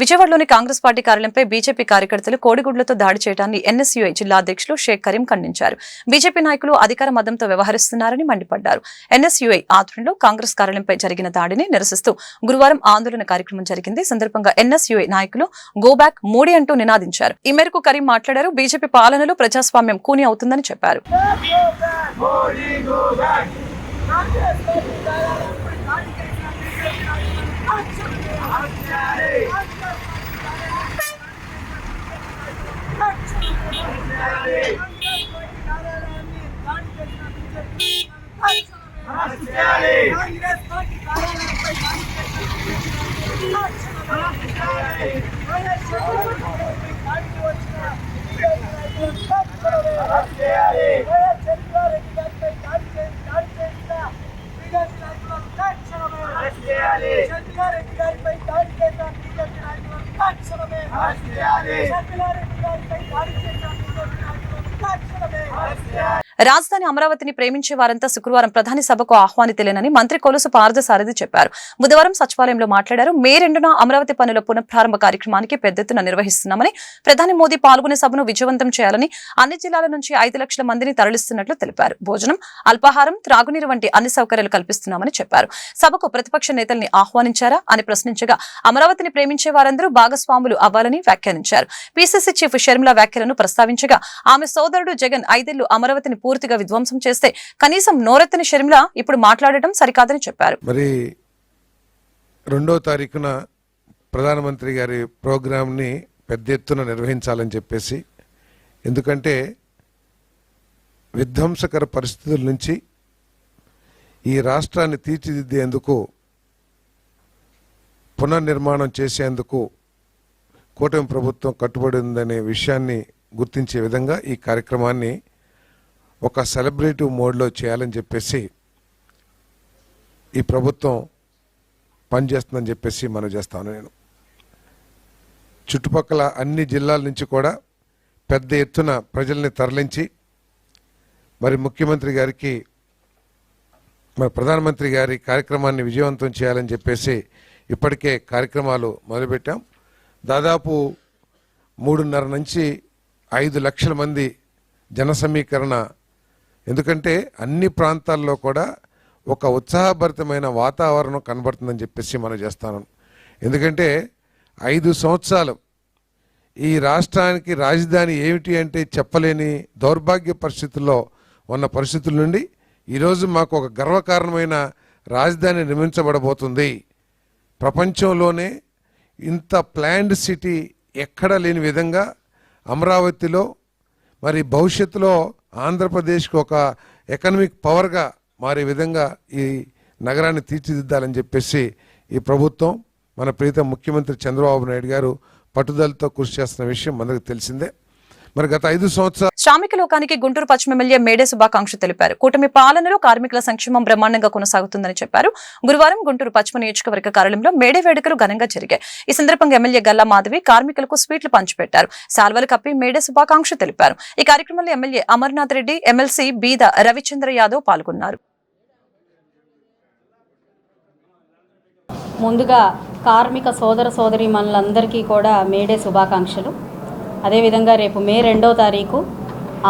విజయవాడలోని కాంగ్రెస్ పార్టీ కార్యాలయంపై బీజేపీ కార్యకర్తలు కోడిగుడ్లతో దాడి చేయడాన్ని ఎన్ఎస్యూఐ జిల్లా అధ్యక్షులు షేక్ కరీం ఖండించారు. బీజేపీ నాయకులు అధికార మదంతో వ్యవహరిస్తున్నారని మండిపడ్డారు. ఎన్ఎస్యూఐ ఆధ్వర్యంలో కాంగ్రెస్ కార్యాలయంపై జరిగిన దాడిని నిరసిస్తూ గురువారం ఆందోళన కార్యక్రమం జరిగింది. సందర్భంగా ఎన్ఎస్యూఐ నాయకులు గో బ్యాక్ మోడీ అంటూ నినాదించారు. ఈ మేరకు కరీం మాట్లాడారు. బీజేపీ పాలనలో ప్రజాస్వామ్యం కూని అవుతుందని చెప్పారు. రాజధాని అమరావతిని ప్రేమించే వారంతా శుక్రవారం ప్రధాని సభకు ఆహ్వానితులేనని మంత్రి కొలుసు పార్థసారథి చెప్పారు. బుధవారం సచివాలయంలో మాట్లాడారు. మే 2న అమరావతి పనుల పునఃప్రారంభ కార్యక్రమానికి పెద్ద ఎత్తున నిర్వహిస్తున్నామని, ప్రధాని మోదీ పాల్గొనే సభను విజయవంతం చేయాలని అన్ని జిల్లాల నుంచి 5 లక్షల మందిని తరలిస్తున్నట్లు తెలిపారు. భోజనం, అల్పాహారం, త్రాగునీరు వంటి అన్ని సౌకర్యాలు కల్పిస్తున్నామని చెప్పారు. సభకు ప్రతిపక్ష నేతల్ని ఆహ్వానించారా అని ప్రశ్నించగా అమరావతిని ప్రేమించే వారందరూ భాగస్వాములు అవ్వాలని వ్యాఖ్యానించారు. పీసీసీ చీఫ్ షర్మిల వ్యాఖ్యలను ప్రస్తావించగా ఆమె సోదరుడు జగన్ 5 ఏళ్లు అమరావతిని పూర్తిగా విధ్వంసం చేస్తే కనీసం నోరెత్తని షర్మిల ఇప్పుడు మాట్లాడటం సరికాదని చెప్పారు. మరి 2వ తారీఖున ప్రధానమంత్రి గారి ప్రోగ్రామ్ ని పెద్ద ఎత్తున నిర్వహించాలని చెప్పేసి, ఎందుకంటే విధ్వంసకర పరిస్థితుల నుంచి ఈ రాష్ట్రాన్ని తీర్చిదిద్దేందుకు పునర్నిర్మాణం చేసేందుకు కూటమి ప్రభుత్వం కట్టుబడి ఉందనే విషయాన్ని గుర్తించే విధంగా ఈ కార్యక్రమాన్ని ఒక సెలబ్రేటివ్ మోడ్లో చేయాలని చెప్పేసి ఈ ప్రభుత్వం పనిచేస్తుందని చెప్పేసి మనం చేస్తాను. నేను చుట్టుపక్కల అన్ని జిల్లాల నుంచి కూడా పెద్ద ఎత్తున ప్రజల్ని తరలించి మరి ముఖ్యమంత్రి గారికి మరి ప్రధానమంత్రి గారి కార్యక్రమాన్ని విజయవంతం చేయాలని చెప్పేసి ఇప్పటికే కార్యక్రమాలు మొదలుపెట్టాం. దాదాపు 3.5 నుంచి 5 లక్షల మంది జన సమీకరణ ఎందుకంటే అన్ని ప్రాంతాల్లో కూడా ఒక ఉత్సాహభరితమైన వాతావరణం కనబడుతుందని చెప్పేసి మనం చేస్తాను. ఎందుకంటే 5 సంవత్సరాలు ఈ రాష్ట్రానికి రాజధాని ఏమిటి అంటే చెప్పలేని దౌర్భాగ్య పరిస్థితుల్లో ఉన్న పరిస్థితుల నుండి ఈరోజు మాకు ఒక గర్వకారణమైన రాజధాని నిర్మించబడబోతుంది. ప్రపంచంలోనే ఇంత ప్లాన్డ్ సిటీ ఎక్కడా లేని విధంగా అమరావతిలో మరి భవిష్యత్తులో ఆంధ్రప్రదేశ్కి ఒక ఎకనామిక్ పవర్గా మారే విధంగా ఈ నగరాన్ని తీర్చిదిద్దాలని చెప్పేసి ఈ ప్రభుత్వం మన ప్రీతం ముఖ్యమంత్రి చంద్రబాబు నాయుడు గారు పట్టుదలతో కృషి చేస్తున్న విషయం మనకు తెలిసిందే. మరి గత 5 సంవత్సరాలు శ్రామిక లోకానికి గుంటూరు పశ్చిమ ఎమ్మెల్యే మేడే శుభాకాంక్షలు తెలిపారు. కూటమి పాలనలో కార్మికుల సంక్షేమం బ్రహ్మాండంగా కొనసాగుతుందని చెప్పారు. గురువారం గుంటూరు పశ్చిమ నియోజకవర్గ కార్యాలయంలో మేడే వేడుకలు ఘనంగా జరిగాయి. ఈ సందర్భంగా ఎమ్మెల్యే గల్లా మాధవి కార్మికులకు స్వీట్లు పంచిపెట్టారు. శాల్వలు కప్పి మేడే శుభాకాంక్షలు తెలిపారు. ఈ కార్యక్రమంలో ఎమ్మెల్యే అమర్నాథ్ రెడ్డి, ఎమ్మెల్సీ బీద రవిచంద్ర యాదవ్ పాల్గొన్నారు. ముందుగా కార్మిక సోదర సోదరీమణులందరికీ కూడా మేడే శుభాకాంక్షలు. అదేవిధంగా రేపు మే 2వ తారీఖు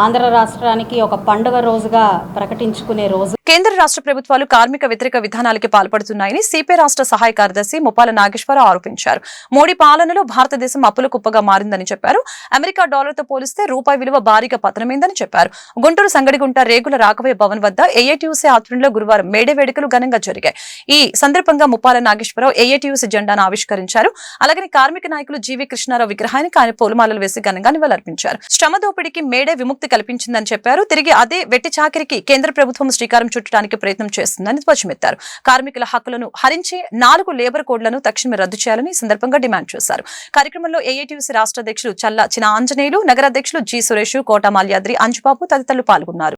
ఆంధ్ర రాష్ట్రానికి ఒక పండుగ రోజుగా ప్రకటించుకునే రోజు. కేంద్ర రాష్ట్ర ప్రభుత్వాలు కార్మిక వ్యతిరేక విధానాలకి పాల్పడుతున్నాయని సిపిఐ రాష్ట్ర సహాయ కార్యదర్శి ముప్పాల నాగేశ్వరరావు ఆరోపించారు. మోడీ పాలనలో భారతదేశం అప్పుల కుప్పగా మారిందని చెప్పారు. అమెరికా డాలర్తో పోలిస్తే రూపాయి విలువ భారీగా పతనమైందని చెప్పారు. గుంటూరు సంగడిగుంట రేగుల రాఘవయ్య భవన్ వద్ద ఏఐటీయూసీ ఆధ్వర్యంలో గురువారం మేడే వేడుకలు ఘనంగా జరిగాయి. ఈ సందర్భంగా ముప్పాల నాగేశ్వరరావు ఏఐటీయూసీ జెండాను ఆవిష్కరించారు. అలాగే కార్మిక నాయకులు జీవీ కృష్ణారావు విగ్రహానికి ఆయన పూలమాలలు వేసి ఘనంగా నివాళులర్పించారు. శ్రమ దోపిడీకి మేడే విముక్తి కల్పించిందని చెప్పారు. తిరిగి అదే వెట్టి చాకిరికి కేంద్ర ప్రభుత్వం శ్రీకారం చుట్టడానికి ప్రయత్నం చేస్తుందని ధ్వజమెత్తారు. కార్మికుల హక్కులను హరించి 4 లేబర్ కోడ్లను తక్షణమే రద్దు చేయాలని ఈ సందర్భంగా డిమాండ్ చేశారు. కార్యక్రమంలో ఏఐటీయూసీ రాష్ట్ర అధ్యక్షులు చల్ల చిన ఆంజనేయులు, నగర అధ్యక్షులు జి సురేష్, కోట మాల్యాద్రి, అంజుబాబు తదితరులు పాల్గొన్నారు.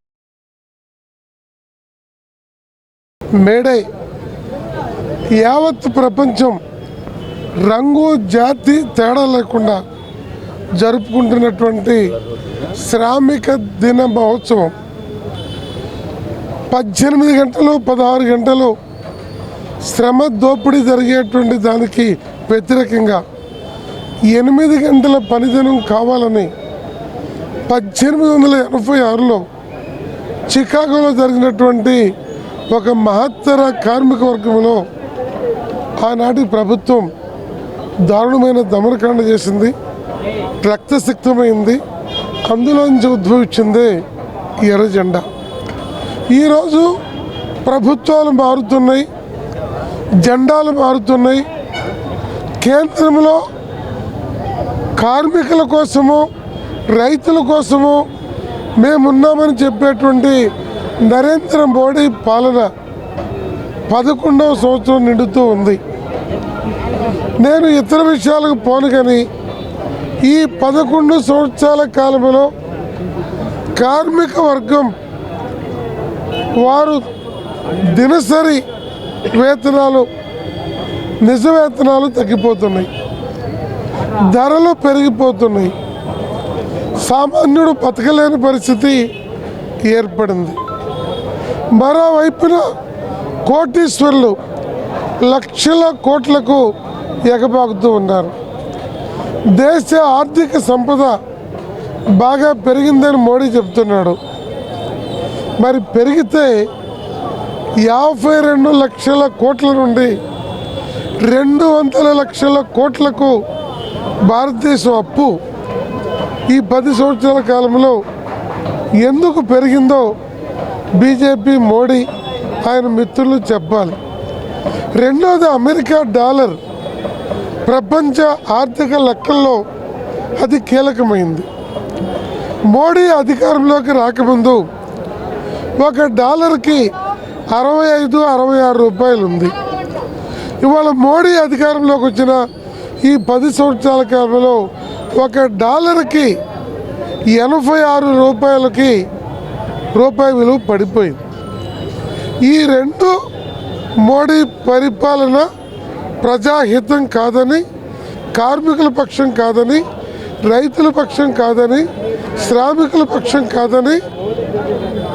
మేడే యావత్ ప్రపంచం రంగు జాతి తేడా లేకుండా జరుపుకుంటున్నటువంటి శ్రామిక దిన మహోత్సవం 18 గంటలు 16 గంటలు శ్రమ దోపిడీ జరిగేటువంటి దానికి వ్యతిరేకంగా 8 గంటల పనిదినం కావాలని 1886లో చికాగోలో జరిగినటువంటి ఒక మహత్తర కార్మిక వర్గంలో ఆనాటి ప్రభుత్వం దారుణమైన దమనకాండ చేసింది, రక్తసిక్తమైంది. అందులోంచి ఉద్భవించిందే ఎర్ర జెండా. ఈరోజు ప్రభుత్వాలు మారుతున్నాయి, జెండాలు మారుతున్నాయి. కేంద్రంలో కార్మికుల కోసము, రైతుల కోసము మేమున్నామని చెప్పేటువంటి నరేంద్ర మోడీ పాలన 11వ సంవత్సరం నిండుతూ ఉంది. నేను ఇతర విషయాలకు పోను కానీ ఈ 11 సంవత్సరాల కాలంలో కార్మిక వర్గం వారు దినసరి వేతనాలు, నిజ వేతనాలు తగ్గిపోతున్నాయి, ధరలు పెరిగిపోతున్నాయి, సామాన్యుడు బతకలేని పరిస్థితి ఏర్పడింది. మరోవైపున కోటీశ్వరులు లక్షల కోట్లకు ఎగబాకుతూ ఉన్నారు. దేశ ఆర్థిక సంపద బాగా పెరిగిందని మోడీ చెప్తున్నాడు. మరి పెరిగితే 52 లక్షల కోట్ల నుండి 200 లక్షల కోట్లకు భారతదేశం అప్పు ఈ 10 సంవత్సరాల కాలంలో ఎందుకు పెరిగిందో బీజేపీ, మోడీ, ఆయన మిత్రులు చెప్పాలి. రెండోది, అమెరికా డాలర్ ప్రపంచ ఆర్థిక లెక్కల్లో అది కీలకమైంది. మోడీ అధికారంలోకి రాకముందు ఒక డాలర్కి 65-66 రూపాయలు ఉంది. ఇవాళ మోడీ అధికారంలోకి వచ్చిన ఈ 10 సంవత్సరాల కాలంలో ఒక డాలర్కి 86 రూపాయలకి రూపాయి విలువ పడిపోయింది. ఈ రెండు మోడీ పరిపాలన ప్రజాహితం కాదని, కార్మికుల పక్షం కాదని, రైతుల పక్షం కాదని, శ్రామికుల పక్షం కాదని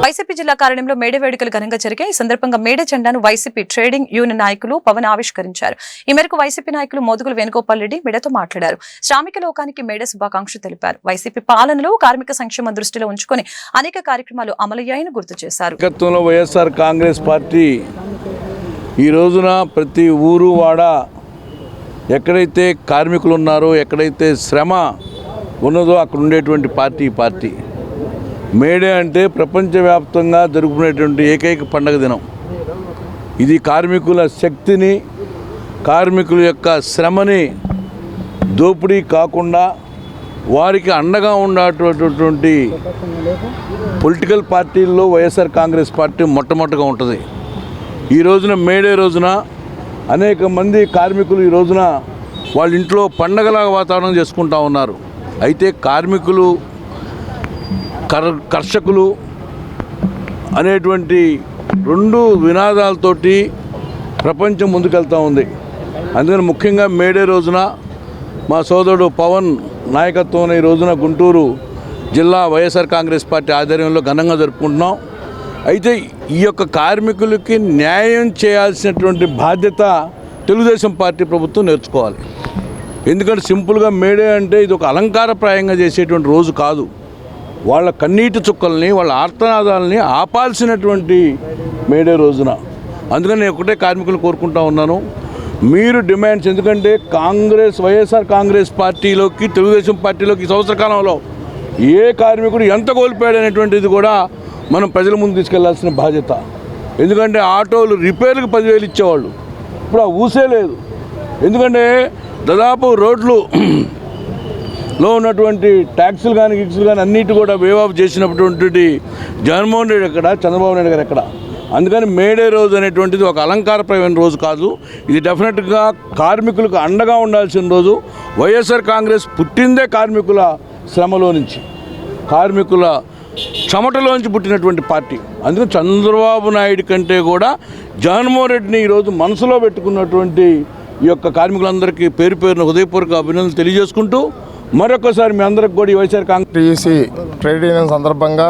వైసీపీ జిల్లా కార్యాలయంలో మేడే వేడుకలు ఘనంగా జరిగాయి. ఈ సందర్భంగా మేడే జెండాను వైసీపీ ట్రేడింగ్ యూనియన్ నాయకులు పవన్ ఆవిష్కరించారు. ఈ మేరకు వైసీపీ నాయకులు మోదుగుల వేణుగోపాల్ రెడ్డి మేడతో మాట్లాడారు. శ్రామిక లోకానికి మేడే శుభాకాంక్షలు తెలిపారు. వైసీపీ పాలనలో కార్మిక సంక్షేమం దృష్టిలో ఉంచుకొని అనేక కార్యక్రమాలు అమలయ్యాయని గుర్తు చేశారు. వైఎస్ఆర్ కాంగ్రెస్ పార్టీ ఈ రోజున ప్రతి ఊరు వాడ ఎక్కడైతే కార్మికులు ఉన్నారో, ఎక్కడైతే శ్రమ ఉన్నదో అక్కడ ఉండేటువంటి పార్టీ మేడే అంటే ప్రపంచవ్యాప్తంగా జరుపుకునేటువంటి ఏకైక పండగ దినం. ఇది కార్మికుల శక్తిని, కార్మికుల యొక్క శ్రమని దోపిడీ కాకుండా వారికి అండగా ఉండేటటువంటి పొలిటికల్ పార్టీల్లో వైఎస్ఆర్ కాంగ్రెస్ పార్టీ మొట్టమొదటిగా ఉంటుంది. ఈ రోజున మేడే రోజున అనేక మంది కార్మికులు ఈ రోజున వాళ్ళ ఇంట్లో పండగలాగా వాతావరణం చేసుకుంటూ ఉన్నారు. అయితే కార్మికులు, కర్షకులు అనేటువంటి రెండు వినాదాలతోటి ప్రపంచం ముందుకెళ్తూ ఉంది. అందుకని ముఖ్యంగా మేడే రోజున మా సోదరుడు పవన్ నాయకత్వంలో ఈ రోజున గుంటూరు జిల్లా వైఎస్ఆర్ కాంగ్రెస్ పార్టీ ఆధ్వర్యంలో ఘనంగా జరుపుకుంటున్నాం. అయితే ఈ యొక్క కార్మికులకి న్యాయం చేయాల్సినటువంటి బాధ్యత తెలుగుదేశం పార్టీ ప్రభుత్వం నేర్చుకోవాలి. ఎందుకంటే సింపుల్గా మేడే అంటే ఇది ఒక అలంకారప్రాయంగా చేసేటువంటి రోజు కాదు. వాళ్ళ కన్నీటి చుక్కల్ని, వాళ్ళ ఆర్తనాదాలని ఆపాల్సినటువంటి మేడే రోజున. అందుకని నేను ఒకటే కార్మికులు కోరుకుంటా ఉన్నాను, మీరు డిమాండ్స్, ఎందుకంటే వైఎస్ఆర్ కాంగ్రెస్ పార్టీలోకి తెలుగుదేశం పార్టీలోకి ఈ సంవత్సర కాలంలో ఏ కార్మికుడు ఎంత కోల్పోయాడు అనేటువంటిది కూడా మనం ప్రజల ముందు తీసుకెళ్లాల్సిన బాధ్యత. ఎందుకంటే ఆటోలు రిపేర్లకు 10,000 ఇచ్చేవాళ్ళు, ఇప్పుడు ఆ ఊసే లేదు. ఎందుకంటే దాదాపు రోడ్లు లో ఉన్నటువంటి ట్యాక్సులు కానీ గిక్సులు కానీ అన్నిటి కూడా వేవ్ ఆఫ్ చేసినటువంటి జగన్మోహన్ రెడ్డి ఎక్కడ, చంద్రబాబు నాయుడు గారు ఎక్కడ. అందుకని మేడే రోజు అనేటువంటిది ఒక అలంకారప్రాయమైన రోజు కాదు. ఇది డెఫినెట్గా కార్మికులకు అండగా ఉండాల్సిన రోజు. వైఎస్ఆర్ కాంగ్రెస్ పుట్టిందే కార్మికుల శ్రమలో నుంచి, కార్మికుల చెమటలోంచి పుట్టినటువంటి పార్టీ. అందుకని చంద్రబాబు నాయుడు కంటే కూడా జగన్మోహన్ రెడ్డిని ఈరోజు మనసులో పెట్టుకున్నటువంటి ఈ యొక్క కార్మికులందరికీ పేరు పేరున హృదయపూర్వక అభినందనలు తెలియజేసుకుంటూ మరొకసారి మీ అందరికి కూడా ఈ YSR Congress TUC trade union సందర్భంగా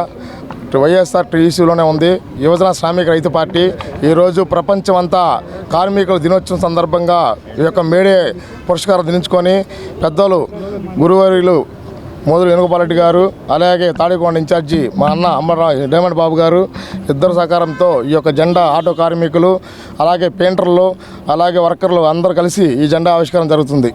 వైఎస్ఆర్ టీయూసీలోనే ఉంది యువజన శ్రామిక రైతు పార్టీ. ఈరోజు ప్రపంచమంతా కార్మికుల దినోత్సవం సందర్భంగా ఈ యొక్క మేడే పురస్కారం దించుకొని పెద్దలు గురువర్యులు మోదుగుల వేణుగోపాల్ రెడ్డి గారు, అలాగే తాడికొండ ఇన్ఛార్జి మా అన్న అమ్మరావు డైమండ్ బాబు గారు ఇద్దరు సహకారంతో ఈ యొక్క జెండా ఆటో కార్మికులు, అలాగే పెయింటర్లు, అలాగే వర్కర్లు అందరూ కలిసి ఈ జెండా ఆవిష్కరణ జరుగుతుంది.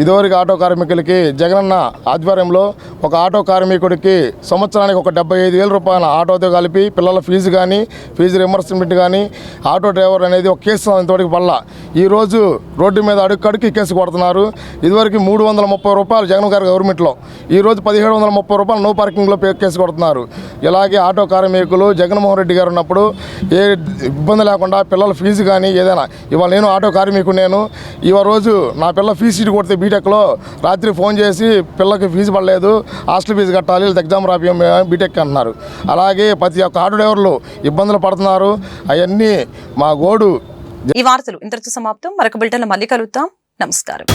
ఇదివరకు ఆటో కార్మికులకి జగనన్న ఆధ్వర్యంలో ఒక ఆటో కార్మికుడికి సంవత్సరానికి ఒక 75,000 రూపాయల ఆటోతో కలిపి పిల్లల ఫీజు కానీ, ఫీజు రియంబర్స్మెంట్ కానీ, ఆటో డ్రైవర్ అనేది ఒక కేసు ఇంతవరకు పడలా. ఈరోజు రోడ్డు మీద అడుక్కి కేసు కొడుతున్నారు. ఇదివరకు 330 రూపాయలు జగన్ గారి గవర్నమెంట్లో, ఈరోజు 1730 రూపాయలు నో పార్కింగ్లో కేసు కొడుతున్నారు. ఇలాగే ఆటో కార్మికులు జగన్మోహన్ రెడ్డి గారు ఉన్నప్పుడు ఏ ఇబ్బంది లేకుండా పిల్లల ఫీజు కానీ ఏదైనా, ఇవాళ నేను ఆటో కార్మికుడు, నేను ఇవాళ రోజు నా పిల్ల ఫీజు సీట్ కొడితే బీటెక్లో రాత్రి ఫోన్ చేసి పిల్లకి ఫీజు పడలేదు, హాస్టల్ ఫీజు కట్టాలి, ఎగ్జామ్ రాపియం బీటెక్ అంటున్నారు. అలాగే ప్రతి ఒక్క ఆటో డ్రైవర్లు ఇబ్బందులు పడుతున్నారు. అవన్నీ మా గోడు. ఈ వార్తలు ఇంతటితో సమాప్తం. మరొక బులెటిన్లో మళ్ళీ కలుద్దాం. నమస్కారం.